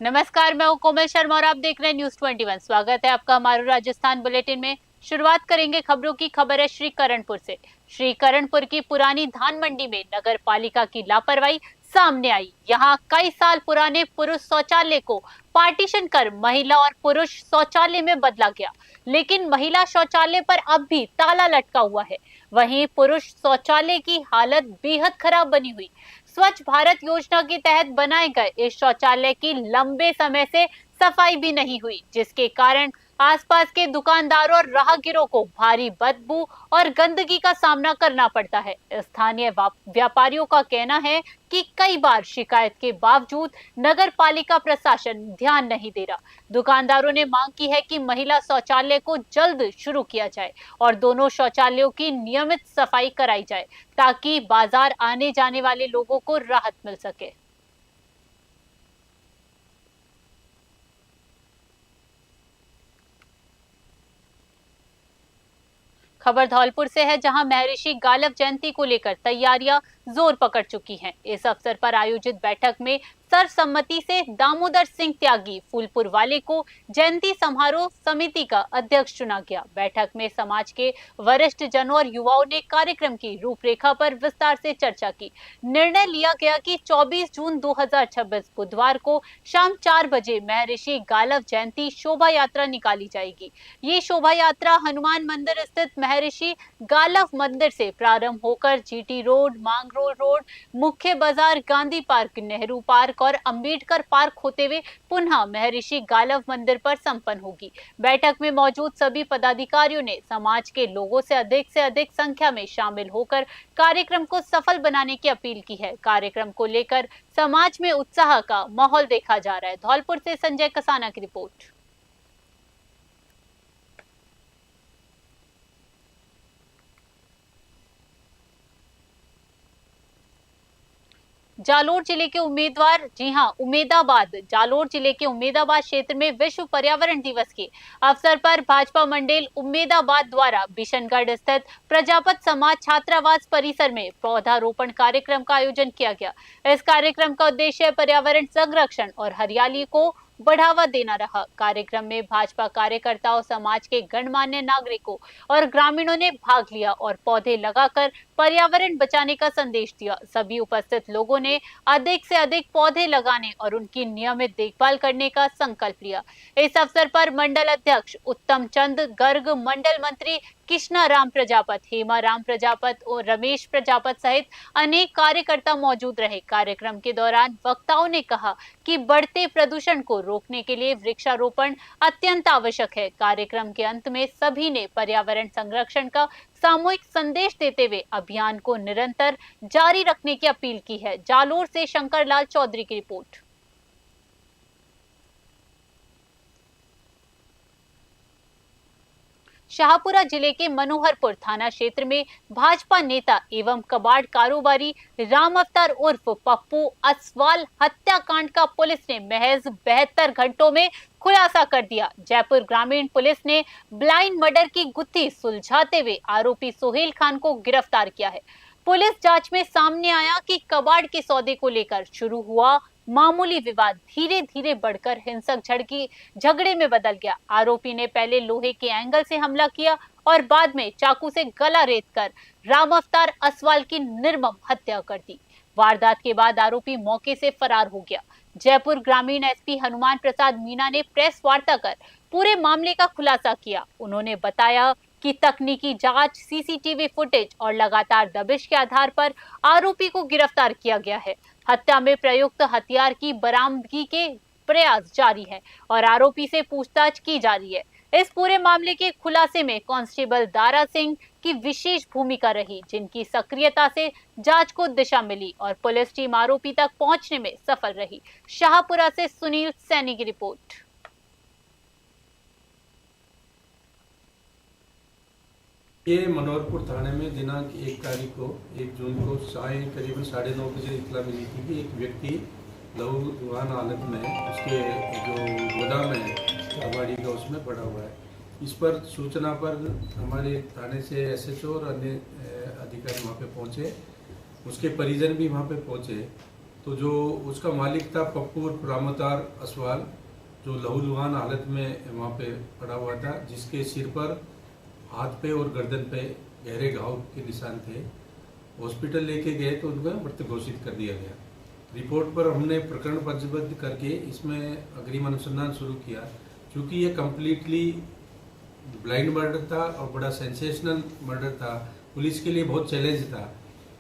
नमस्कार, मैं हूं कोमल शर्मा और आप देख रहे हैं न्यूज 21। स्वागत है आपका हमारे राजस्थान बुलेटिन में। शुरुआत करेंगे खबरों की। खबर है श्रीकरणपुर से। श्रीकरणपुर की पुरानी धान मंडी में नगर पालिका की लापरवाही सामने आई। यहां कई साल पुराने पुरुष शौचालय को पार्टीशन कर महिला और पुरुष शौचालय में बदला गया, लेकिन महिला शौचालय पर अब भी ताला लटका हुआ है। वहीं पुरुष शौचालय की हालत बेहद खराब बनी हुई। स्वच्छ भारत योजना के तहत बनाए गए इस शौचालय की लंबे समय से सफाई भी नहीं हुई, जिसके कारण आसपास के दुकानदारों और राहगीरों को भारी बदबू और गंदगी का सामना करना पड़ता है। स्थानीय व्यापारियों का कहना है कि कई बार शिकायत के बावजूद नगर पालिका प्रशासन ध्यान नहीं दे रहा। दुकानदारों ने मांग की है कि महिला शौचालय को जल्द शुरू किया जाए और दोनों शौचालयों की नियमित सफाई कराई जाए, ताकि बाजार आने जाने वाले लोगों को राहत मिल सके। खबर धौलपुर से है, जहां महर्षि गालव जयंती को लेकर तैयारियां जोर पकड़ चुकी हैं। इस अवसर पर आयोजित बैठक में सर्वसम्मति से दामोदर सिंह त्यागी फूलपुर वाले को जयंती समारोह समिति का अध्यक्ष चुना गया। बैठक में समाज के वरिष्ठ जनों और युवाओं ने कार्यक्रम की रूपरेखा पर विस्तार से चर्चा की। निर्णय लिया गया कि 24 जून 2026 बुधवार को शाम 4 बजे महर्षि गालव जयंती शोभा यात्रा निकाली जाएगी। ये शोभा यात्रा हनुमान मंदिर स्थित महर्षि गालव मंदिर से प्रारंभ होकर जीटी रोड, मांगरोल रोड, मुख्य बाजार, गांधी पार्क, नेहरू पार्क और अंबेडकर पार्क होते हुए पुनः महर्षि गालव मंदिर पर संपन्न होगी। बैठक में मौजूद सभी पदाधिकारियों ने समाज के लोगों से अधिक संख्या में शामिल होकर कार्यक्रम को सफल बनाने की अपील की है। कार्यक्रम को लेकर समाज में उत्साह का माहौल देखा जा रहा है। धौलपुर से संजय कसाना की रिपोर्ट। जालोर जिले के उम्मीदवार, जी हां, जालोर जिले के उम्मेदाबाद क्षेत्र में विश्व पर्यावरण दिवस के अवसर पर भाजपा मंडल उम्मेदाबाद द्वारा बिशनगढ़ स्थित प्रजापत समाज छात्रावास परिसर में पौधारोपण कार्यक्रम का आयोजन किया गया। इस कार्यक्रम का उद्देश्य पर्यावरण संरक्षण और हरियाली को बढ़ावा देना रहा। कार्यक्रम में भाजपा कार्यकर्ताओं, समाज के गणमान्य नागरिकों और ग्रामीणों ने भाग लिया और पौधे लगाकर पर्यावरण बचाने का संदेश दिया। सभी उपस्थित लोगों ने अधिक से अधिक पौधे लगाने और उनकी नियमित देखभाल करने का संकल्प लिया। इस अवसर पर मंडल अध्यक्ष उत्तम चंद गर्ग, मंडल मंत्री कृष्णा राम प्रजापत, हेमा राम प्रजापत और रमेश प्रजापत सहित अनेक कार्यकर्ता मौजूद रहे। कार्यक्रम के दौरान वक्ताओं ने कहा कि बढ़ते प्रदूषण को रोकने के लिए वृक्षारोपण अत्यंत आवश्यक है। कार्यक्रम के अंत में सभी ने पर्यावरण संरक्षण का सामूहिक संदेश देते हुए अभियान को निरंतर जारी रखने की अपील की है। जालोर से शंकर लाल चौधरी की रिपोर्ट। शाहपुरा जिले के मनोहरपुर थाना क्षेत्र में भाजपा नेता एवं कबाड़ कारोबारी राम अवतार उर्फ पप्पू असवाल हत्याकांड का पुलिस ने महज 72 घंटों में खुलासा कर दिया। जयपुर ग्रामीण पुलिस ने ब्लाइंड मर्डर की गुत्थी सुलझाते हुए आरोपी सोहेल खान को गिरफ्तार किया है। पुलिस जांच में सामने आया कि कबाड़ के सौदे को लेकर शुरू हुआ मामूली विवाद धीरे धीरे बढ़कर हिंसक झगड़े में बदल गया। आरोपी ने पहले लोहे के एंगल से हमला किया और बाद में चाकू से गला रेतकर राम अवतार असवाल की निर्मम हत्या कर दी। वारदात के बाद आरोपी मौके से फरार हो गया। जयपुर ग्रामीण एसपी हनुमान प्रसाद मीणा ने प्रेस वार्ता कर पूरे मामले का खुलासा किया। उन्होंने बताया कि तकनीकी जांच, सीसीटीवी फुटेज और लगातार दबिश के आधार पर आरोपी को गिरफ्तार किया गया है। हत्या में प्रयुक्त हथियार की बरामदगी के प्रयास जारी है और आरोपी से पूछताछ की जा रही है। इस पूरे मामले के खुलासे में कांस्टेबल दारा सिंह की विशेष भूमिका रही, जिनकी सक्रियता से जांच को दिशा मिली और पुलिस टीम आरोपी तक पहुंचने में सफल रही। शाहपुरा से सुनील सैनी की रिपोर्ट। ये मनोहरपुर थाने में दिनांक 1 जून को करीबन 9:30 बजे इतला मिली थी कि एक व्यक्ति लहूलुहान हालत में उसके जो गोदाम है कबाड़ी का उसमें पड़ा हुआ है। इस पर सूचना पर हमारे थाने से एसएचओ और अन्य अधिकारी वहाँ पे पहुँचे। उसके परिजन भी वहाँ पे पहुँचे तो जो उसका मालिक था पप्पू और रामअवतार असवाल, जो लहूलुहान हालत में वहाँ पे पड़ा हुआ था, जिसके सिर पर, हाथ पे और गर्दन पे गहरे घाव के निशान थे। हॉस्पिटल लेके गए तो उनको मृत घोषित कर दिया गया। रिपोर्ट पर हमने प्रकरण पंजीबद्ध करके इसमें अग्रिम अनुसंधान शुरू किया। क्योंकि ये कम्प्लीटली ब्लाइंड मर्डर था और बड़ा सेंसेशनल मर्डर था, पुलिस के लिए बहुत चैलेंज था।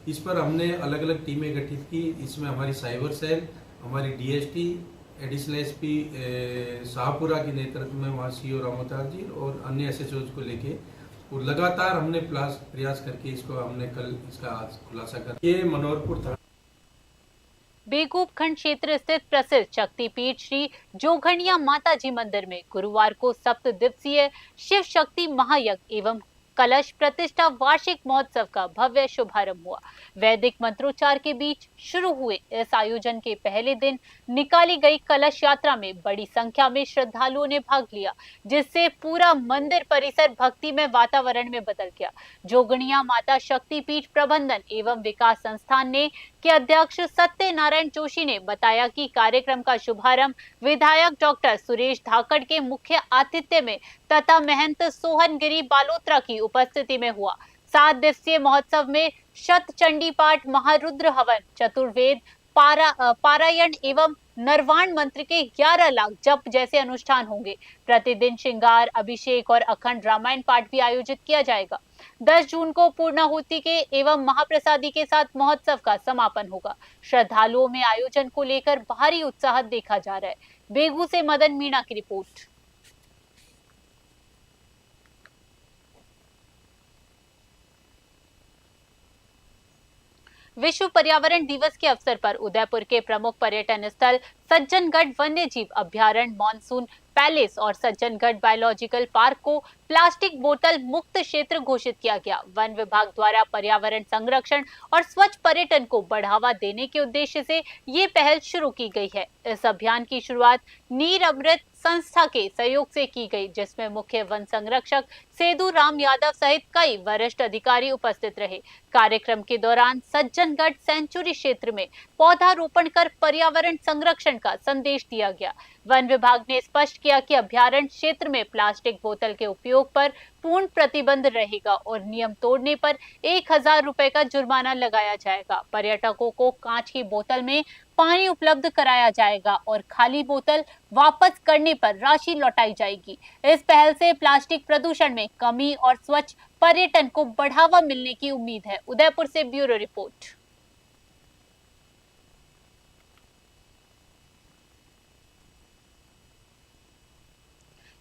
इस पर हमने अलग अलग टीमें गठित की। इसमें हमारी साइबर सेल, हमारी डीएसटी, एडिशनल एसपी शाहपुरा के नेतृत्व में वहाँ सीओ रामअवतार जी और अन्य एसएचओ को लेके और लगातार हमने प्रयास करके इसको हमने कल इसका आज खुलासा कर। ये मनोहरपुर था। बेगूप खंड क्षेत्र स्थित प्रसिद्ध शक्तिपीठ श्री जोगणिया माता जी मंदिर में गुरुवार को 7 दिवसीय शिव शक्ति महायज्ञ एवं कलश प्रतिष्ठा वार्षिक महोत्सव का भव्य शुभारंभ हुआ। वैदिक मंत्रोच्चार के बीच शुरू हुए इस आयोजन के पहले दिन निकाली गई कलश यात्रा में बड़ी संख्या में श्रद्धालुओं ने भाग लिया, जिससे पूरा मंदिर परिसर भक्तिमय वातावरण में बदल गया। जोगणिया माता शक्तिपीठ प्रबंधन एवं विकास संस्थान के अध्यक्ष सत्यनारायण जोशी ने बताया कि कार्यक्रम का शुभारंभ विधायक डॉक्टर सुरेश धाकड़ के मुख्य आतिथ्य में तथा महंत सोहनगिरी बालोत्रा की उपस्थिति में हुआ। 7 दिवसीय महोत्सव में शत चंडी पाठ, महारुद्र हवन, चतुर्वेद पारायण एवं नरवाण मंत्र के 11 लाख जप जैसे अनुष्ठान होंगे। प्रतिदिन श्रृंगार, अभिषेक और अखंड रामायण पाठ भी आयोजित किया जाएगा। 10 जून को पूर्णाहुति के एवं महाप्रसादी के साथ महोत्सव का समापन होगा। श्रद्धालुओं में आयोजन को लेकर भारी उत्साह देखा जा रहा है। बेगू से मदन मीणा की रिपोर्ट। विश्व पर्यावरण दिवस के अवसर पर उदयपुर के प्रमुख पर्यटन स्थल सज्जनगढ़ वन्य जीव अभ्यारण्य, मानसून पैलेस और सज्जनगढ़ बायोलॉजिकल पार्क को प्लास्टिक बोतल मुक्त क्षेत्र घोषित किया गया। वन विभाग द्वारा पर्यावरण संरक्षण और स्वच्छ पर्यटन को बढ़ावा देने के उद्देश्य से ये पहल शुरू की गई है। इस अभियान की शुरुआत नीर अमृत संस्था के सहयोग से की गई, जिसमें मुख्य वन संरक्षक सेदू राम यादव सहित कई वरिष्ठ अधिकारी उपस्थित रहे। कार्यक्रम के दौरान सज्जनगढ़ सेंचुरी क्षेत्र में पौधारोपण कर पर्यावरण संरक्षण का संदेश दिया गया। वन विभाग ने स्पष्ट किया कि अभ्यारण्य क्षेत्र में प्लास्टिक बोतल के उपयोग पर पूर्ण प्रतिबंध रहेगा और नियम तोड़ने पर 1000 रुपए का जुर्माना लगाया जाएगा। पर्यटकों को कांच की बोतल में पानी उपलब्ध कराया जाएगा और खाली बोतल वापस करने पर राशि लौटाई जाएगी। इस पहल से प्लास्टिक प्रदूषण में कमी और स्वच्छ पर्यटन को बढ़ावा मिलने की उम्मीद है। उदयपुर से ब्यूरो रिपोर्ट।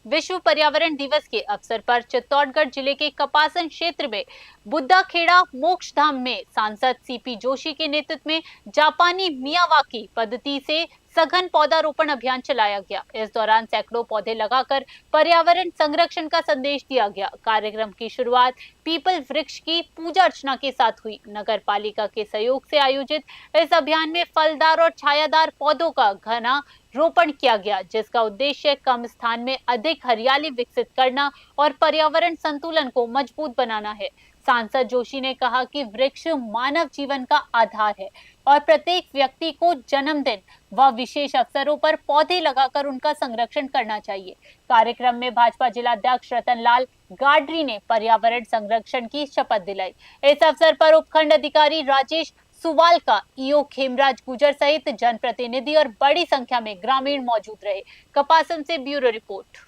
विश्व पर्यावरण दिवस के अवसर पर चित्तौड़गढ़ जिले के कपासन क्षेत्र में बुद्धाखेड़ा मोक्ष धाम में सांसद सीपी जोशी के नेतृत्व में जापानी मियावाकी पद्धति से सघन पौधारोपण अभियान चलाया गया। इस दौरान सैकड़ों पौधे लगाकर पर्यावरण संरक्षण का संदेश दिया गया। कार्यक्रम की शुरुआत पीपल वृक्ष की पूजा अर्चना के साथ हुई। नगर पालिका के सहयोग से आयोजित इस अभियान में फलदार और छायादार पौधों का घना रोपण किया गया, जिसका उद्देश्य कम स्थान में अधिक हरियाली विकसित करना और पर्यावरण संतुलन को मजबूत बनाना है। सांसद जोशी ने कहा कि वृक्ष मानव जीवन का आधार है और प्रत्येक व्यक्ति को जन्मदिन व विशेष अवसरों पर पौधे लगाकर उनका संरक्षण करना चाहिए। कार्यक्रम में भाजपा जिलाध्यक्ष रतनलाल गाडरी ने पर्यावरण संरक्षण की शपथ दिलाई। इस अवसर पर उपखंड अधिकारी राजेश सुवाल का ईओ खेमराज गुजर सहित जनप्रतिनिधि और बड़ी संख्या में ग्रामीण मौजूद रहे। कपासन से ब्यूरो रिपोर्ट।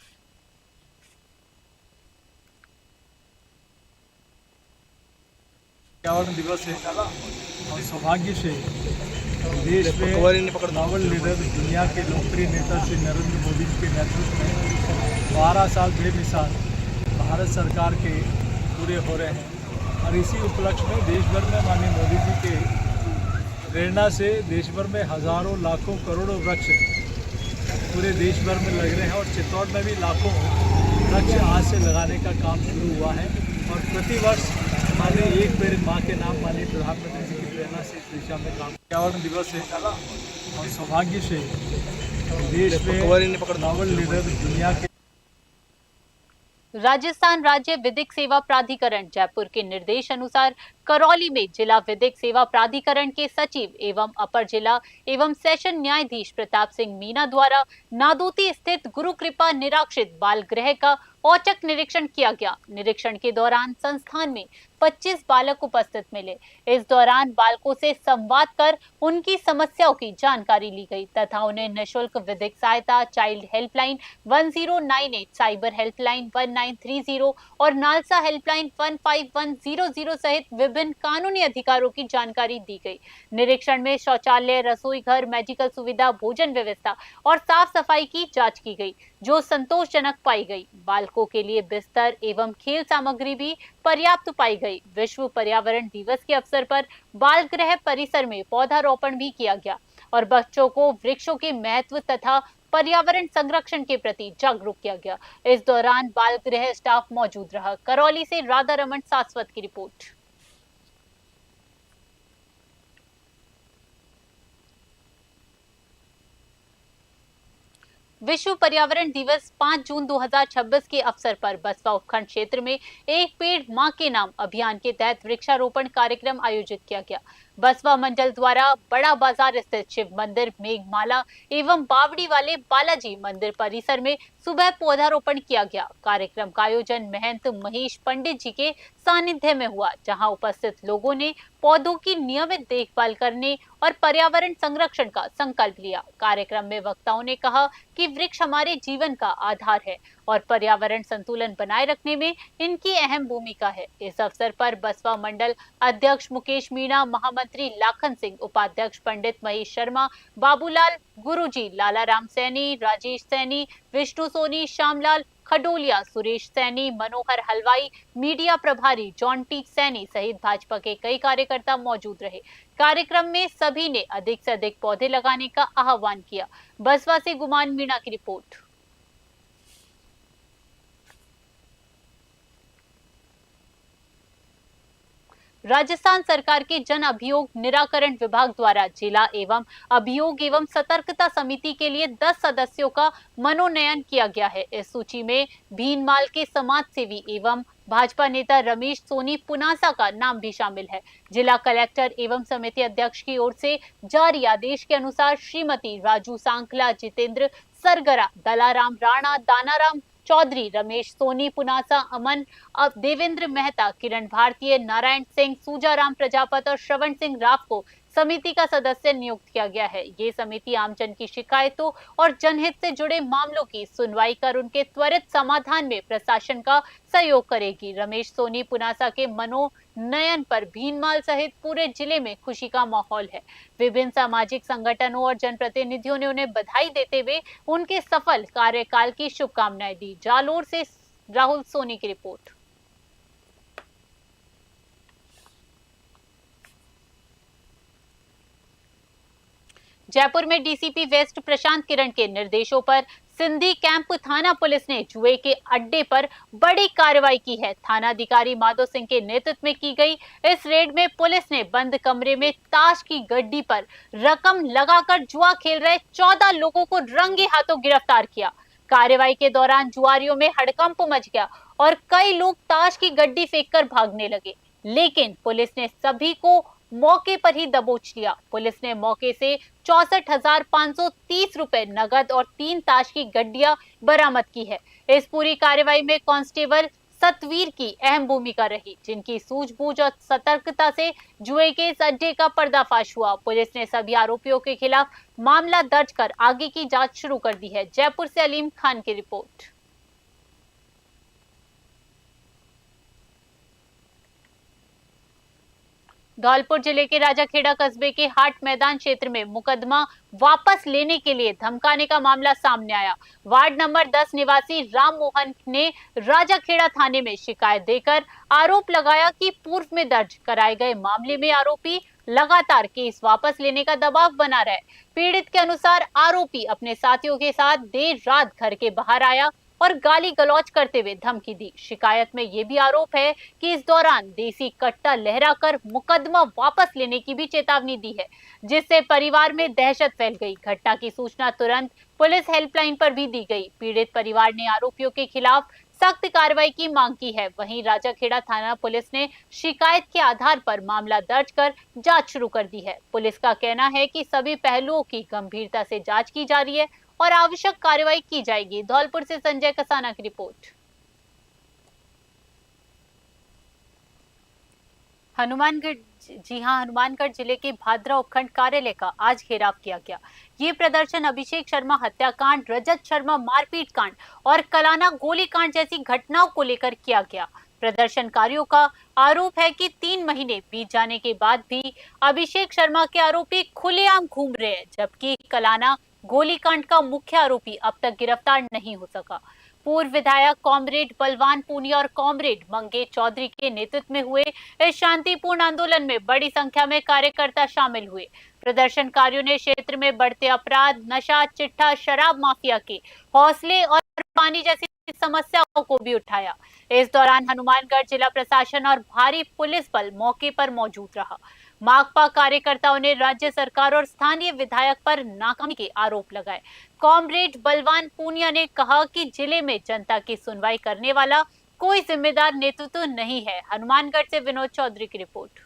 पर्यावरण दिवस है और सौभाग्य से देश में नोबल लीडर, दुनिया के लोकप्रिय नेता श्री नरेंद्र मोदी जी के नेतृत्व में 12 साल बेमिसाल भारत सरकार के पूरे हो रहे हैं और इसी उपलक्ष्य में देश भर में माननीय मोदी जी के प्रेरणा से देश भर में हजारों लाखों करोड़ों वृक्ष पूरे देश भर में लग रहे हैं और चित्तौड़ में भी लाखों वृक्ष आज से लगाने का काम शुरू हुआ है और प्रतिवर्ष माननीय एक पेड़ माँ के नाम माननीय प्रधानमंत्री जी की प्रेरणा से इस दिशा में काम। पर्यावरण दिवस है और सौभाग्य से देश में नोबल लीडर, दुनिया के राजस्थान राज्य विधिक सेवा प्राधिकरण जयपुर के निर्देश अनुसार करौली में जिला विधिक सेवा प्राधिकरण के सचिव एवं अपर जिला एवं सेशन न्यायाधीश प्रताप सिंह मीना द्वारा नादोती स्थित गुरु कृपा निराश्रित बाल गृह का औचक निरीक्षण किया गया। निरीक्षण के दौरान संस्थान में 25 बालक उपस्थित मिले। इस दौरान बालकों से संवाद कर उनकी समस्याओं की जानकारी ली गई तथा उन्हें निःशुल्क विधिक सहायता, चाइल्ड हेल्पलाइन 1098, साइबर हेल्पलाइन 1930 और नालसा हेल्पलाइन 15100 सहित विभिन्न कानूनी अधिकारों की जानकारी दी गई। निरीक्षण में शौचालय, रसोई घर, मेडिकल सुविधा, भोजन व्यवस्था और साफ सफाई की जांच की गई, जो संतोषजनक पाई गई। बालकों के लिए बिस्तर एवं खेल सामग्री भी पर्याप्त पाई गई। विश्व पर्यावरण दिवस के अवसर पर बाल गृह परिसर में पौधारोपण भी किया गया और बच्चों को वृक्षों के महत्व तथा पर्यावरण संरक्षण के प्रति जागरूक किया गया। इस दौरान बाल गृह स्टाफ मौजूद रहा। करौली से राधा रमन सासवत की रिपोर्ट। विश्व पर्यावरण दिवस 5 जून 2026 के अवसर पर बसपा उपखंड क्षेत्र में एक पेड़ मां के नाम अभियान के तहत वृक्षारोपण कार्यक्रम आयोजित किया गया। बसपा मंडल द्वारा बड़ा बाजार स्थित शिव मंदिर, मेघमाला एवं बावड़ी वाले बालाजी मंदिर परिसर में सुबह पौधारोपण किया गया। कार्यक्रम का आयोजन महंत महेश पंडित जी के सानिध्य में हुआ, जहां उपस्थित लोगों ने पौधों की नियमित देखभाल करने और पर्यावरण संरक्षण का संकल्प लिया। कार्यक्रम में वक्ताओं ने कहा कि वृक्ष हमारे जीवन का आधार है और पर्यावरण संतुलन बनाए रखने में इनकी अहम भूमिका है। इस अवसर पर बसपा मंडल अध्यक्ष मुकेश मीणा, महामंत्री लाखन सिंह, उपाध्यक्ष पंडित महेश शर्मा, बाबूलाल गुरुजी, लाला राम सैनी, राजेश सैनी, विष्णु सोनी, श्यामलाल खडोलिया, सुरेश सैनी, मनोहर हलवाई, मीडिया प्रभारी जॉन्टी सैनी सहित भाजपा के कई कार्यकर्ता मौजूद रहे। कार्यक्रम में सभी ने अधिक से अधिक पौधे लगाने का आह्वान किया। बसपा से गुमान मीणा की रिपोर्ट। राजस्थान सरकार के जन अभियोग निराकरण विभाग द्वारा जिला एवं अभियोग एवं सतर्कता समिति के लिए 10 सदस्यों का मनोनयन किया गया है। इस सूची में भीनमाल के समाज सेवी एवं भाजपा नेता रमेश सोनी पुनासा का नाम भी शामिल है। जिला कलेक्टर एवं समिति अध्यक्ष की ओर से जारी आदेश के अनुसार श्रीमती राजू सांखला, जितेंद्र सरगरा, दलाराम राणा, दानाराम चौधरी, रमेश सोनी पुनासा, अमन देवेंद्र मेहता, किरण भारतीय, नारायण सिंह, सूजाराम प्रजापत और श्रवण सिंह राव को समिति का सदस्य नियुक्त किया गया है। ये समिति आमजन की शिकायतों और जनहित से जुड़े मामलों की सुनवाई कर उनके त्वरित समाधान में प्रशासन का सहयोग करेगी। रमेश सोनी पुनासा के मनोनयन पर भीनमाल सहित पूरे जिले में खुशी का माहौल है। विभिन्न सामाजिक संगठनों और जनप्रतिनिधियों ने उन्हें बधाई देते हुए उनके सफल कार्यकाल की शुभकामनाएं दी। जालोर से राहुल सोनी की रिपोर्ट। जयपुर में डीसीपी वेस्ट प्रशांत किरण के निर्देशों पर सिंधी कैंप थाना पुलिस ने जुए के अड्डे पर बड़ी कार्रवाई की है। थानाधिकारी माधो सिंह के नेतृत्व में की गई इस रेड में पुलिस ने बंद कमरे में ताश की गड्डी पर रकम लगाकर जुआ खेल रहे 14 लोगों को रंगे हाथों गिरफ्तार किया। कार्रवाई के दौरान जुआरियों में हड़कंप मच गया और कई लोग ताश की गड्डी फेंककर भागने लगे, लेकिन पुलिस ने सभी को मौके पर ही दबोच लिया। पुलिस ने मौके से 64,530 रुपए नगद और 3 ताश की गड्डियां बरामद की है। इस पूरी कार्रवाई में कांस्टेबल सतवीर की अहम भूमिका रही, जिनकी सूझबूझ और सतर्कता से जुए के इस अड्डे का पर्दाफाश हुआ। पुलिस ने सभी आरोपियों के खिलाफ मामला दर्ज कर आगे की जांच शुरू कर दी है। जयपुर से अलीम खान की रिपोर्ट। धौलपुर जिले के राजाखेड़ा कस्बे के हाट मैदान क्षेत्र में मुकदमा वापस लेने के लिए धमकाने का मामला सामने आया। वार्ड नंबर 10 निवासी राम मोहन ने राजाखेड़ा थाने में शिकायत देकर आरोप लगाया कि पूर्व में दर्ज कराए गए मामले में आरोपी लगातार केस वापस लेने का दबाव बना रहा है। पीड़ित के अनुसार आरोपी अपने साथियों के साथ देर रात घर के बाहर आया और गाली गलौज करते हुए धमकी दी। शिकायत में यह भी आरोप है कि इस दौरान देसी कट्टा लहराकर मुकदमा वापस लेने की भी चेतावनी दी है, जिससे परिवार में दहशत फैल गई। घटना की सूचना तुरंत पुलिस हेल्पलाइन पर भी दी गई। पीड़ित परिवार ने आरोपियों के खिलाफ सख्त कार्रवाई की मांग की है। वहीं राजाखेड़ा थाना पुलिस ने शिकायत के आधार पर मामला दर्ज कर जांच शुरू कर दी है। पुलिस का कहना है कि सभी पहलुओं की गंभीरता से जांच की जा रही है और आवश्यक कार्रवाई की जाएगी। धौलपुर से संजय कसाना की रिपोर्ट। हनुमानगढ़ हनुमानगढ़ जिले के भादरा उपखंड कार्यालय का आज घेराव किया गया। ये प्रदर्शन अभिषेक शर्मा हत्याकांड, रजत शर्मा मारपीट कांड और कलाना गोलीकांड जैसी घटनाओं को लेकर किया गया। प्रदर्शनकारियों का आरोप है कि 3 महीने बीत जाने के बाद भी अभिषेक शर्मा के आरोपी खुलेआम घूम रहे हैं, जबकि कलाना गोलीकांड का मुख्य आरोपी अब तक गिरफ्तार नहीं हो सका। पूर्व विधायक कॉमरेड बलवान पूनिया और कॉमरेड मंगेश चौधरी के नेतृत्व में हुए इस शांतिपूर्ण आंदोलन में बड़ी संख्या में कार्यकर्ता शामिल हुए। प्रदर्शनकारियों ने क्षेत्र में बढ़ते अपराध, नशा, चिट्ठा, शराब माफिया के हौसले और पानी जैसी समस्याओं को भी उठाया। इस दौरान हनुमानगढ़ जिला प्रशासन और भारी पुलिस बल मौके पर मौजूद रहा। माकपा कार्यकर्ताओं ने राज्य सरकार और स्थानीय विधायक पर नाकामी के आरोप लगाए। कॉमरेड बलवान पूनिया ने कहा कि जिले में जनता की सुनवाई करने वाला कोई जिम्मेदार नेतृत्व नहीं है। हनुमानगढ़ से विनोद चौधरी की रिपोर्ट।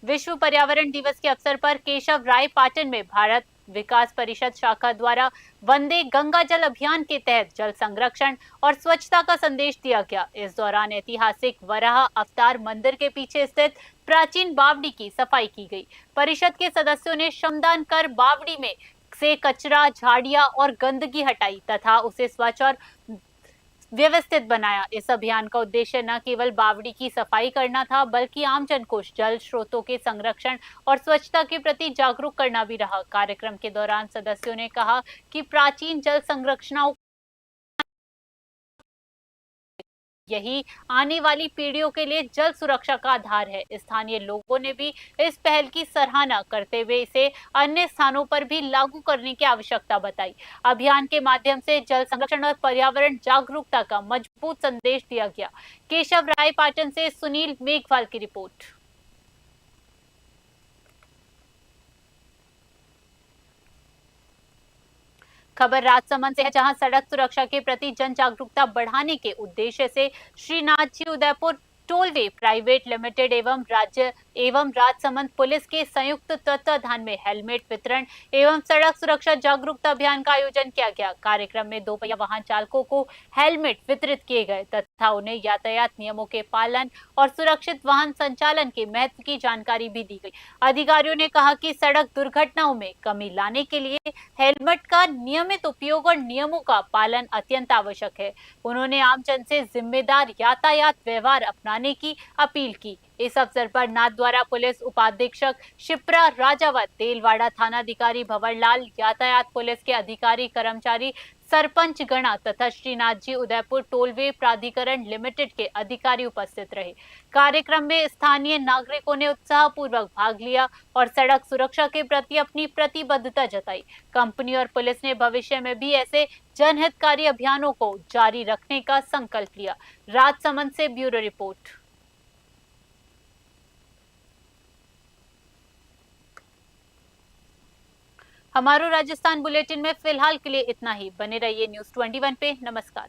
विश्व पर्यावरण दिवस के अवसर पर केशव राय पाटन में भारत विकास परिषद शाखा द्वारा वंदे गंगा जल अभियान के तहत जल संरक्षण और स्वच्छता का संदेश दिया गया। इस दौरान ऐतिहासिक वराह अवतार मंदिर के पीछे स्थित प्राचीन बावड़ी की सफाई की गई। परिषद के सदस्यों ने श्रमदान कर बावड़ी में से कचरा, झाड़ियां और गंदगी हटाई तथा उसे स्वच्छ और व्यवस्थित बनाया। इस अभियान का उद्देश्य न केवल बावड़ी की सफाई करना था, बल्कि आमजन को जल स्रोतों के संरक्षण और स्वच्छता के प्रति जागरूक करना भी रहा। कार्यक्रम के दौरान सदस्यों ने कहा कि प्राचीन जल संरक्षणों यही आने वाली पीढ़ियों के लिए जल सुरक्षा का आधार है। स्थानीय लोगों ने भी इस पहल की सराहना करते हुए इसे अन्य स्थानों पर भी लागू करने की आवश्यकता बताई। अभियान के माध्यम से जल संरक्षण और पर्यावरण जागरूकता का मजबूत संदेश दिया गया। केशव राय पाटन से सुनील मेघवाल की रिपोर्ट। खबर राजसमंद से है, जहां सड़क सुरक्षा के प्रति जन जागरूकता बढ़ाने के उद्देश्य से Shrinath ji Udaipur tollway private limited एवं राजसमंद पुलिस के संयुक्त तत्वाधान में हेलमेट वितरण एवं सड़क सुरक्षा जागरूकता अभियान का आयोजन किया गया। कार्यक्रम में 2 पहिया वाहन चालकों को हेलमेट वितरित किए गए तथा उन्हें यातायात नियमों के पालन और सुरक्षित वाहन संचालन के महत्व की जानकारी भी दी गई। अधिकारियों ने कहा कि सड़क दुर्घटनाओं में कमी लाने के लिए हेलमेट का नियमित उपयोग और नियमों का पालन अत्यंत आवश्यक है। उन्होंने आमजन से जिम्मेदार यातायात व्यवहार अपनाने की अपील की। इस अवसर पर नाथद्वारा पुलिस उपाधीक्षक शिप्रा राजावत, तेलवाड़ा थानाधिकारी भंवरलाल, यातायात पुलिस के अधिकारी कर्मचारी, सरपंच गणा तथा श्रीनाथ जी उदयपुर टोलवे प्राधिकरण लिमिटेड के अधिकारी उपस्थित रहे। कार्यक्रम में स्थानीय नागरिकों ने उत्साहपूर्वक भाग लिया और सड़क सुरक्षा के प्रति अपनी प्रतिबद्धता जताई। कंपनी और पुलिस ने भविष्य में भी ऐसे जनहितकारी अभियानों को जारी रखने का संकल्प लिया। राजसमंद से ब्यूरो रिपोर्ट। हमारो राजस्थान बुलेटिन में फिलहाल के लिए इतना ही। बने रहिए न्यूज़ 21 पे। नमस्कार।